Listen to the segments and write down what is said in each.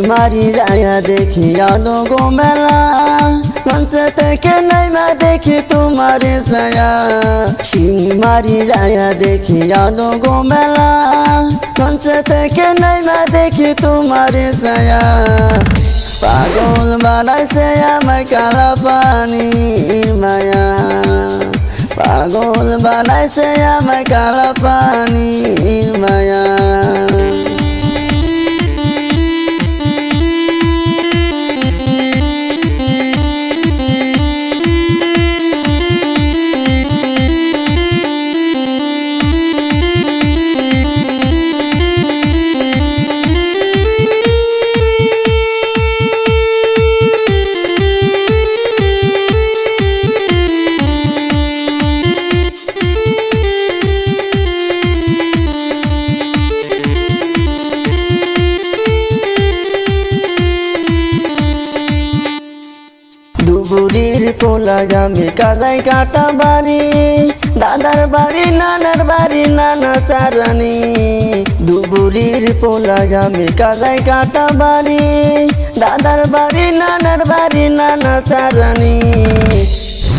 মারি যায়া দেখি আলো গো মেলা মঞ্চে থেকে নাইমা দেখি তোমার ছায়া শিং মারি যায়া দেখি আলো গো মেলা মঞ্চে থেকে নাইমা দেখি তোমার ছায়া পাগল বানাইছে আমায় কালা পানির মায়া পাগল বানাইছে আমায় কালা পানির মায়া দুপুরের পোলা আমি কাদাই কাটা বাড়ি দাদার বাড়ি নানার বাড়ি নানা চারানি দুপুরের পোলা আমি কাদাই কাটা বাড়ি দাদার বাড়ি নানার বাড়ি নানা চারানি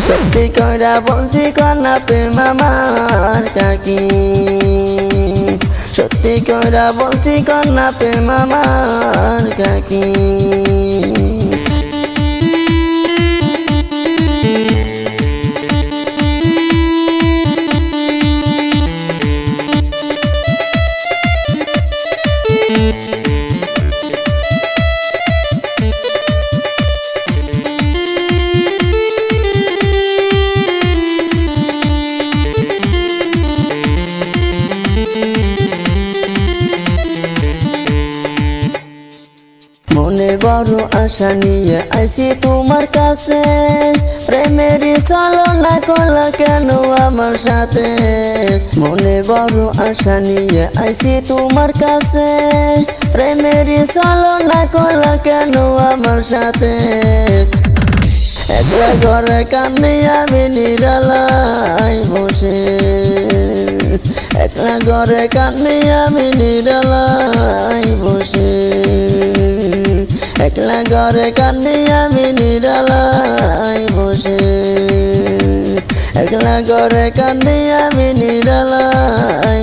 সত্যি কইরা বলছি কন্যা প্রেম আমার কাকি সত্যি কইরা বলছি কন্যা প্রেম আমার কাকি মনে বড় আশা নিয়ে আইছি তোমার কাছে প্রেমের ছলনা করলা কেন আমার সাথে মনে বড় আশা নিয়ে আইছি তোমার কাছে প্রেমের ছলনা করলা কেন আমার সাথে একলা ঘরে কান্দি আমি নিরালাই বসে একলা ঘরে কান্দি আমি নিরালাই বসে একলা ঘরে কান্দি আমি নিরালাই বসে একলা ঘরে কান্দি আমি নিরালাই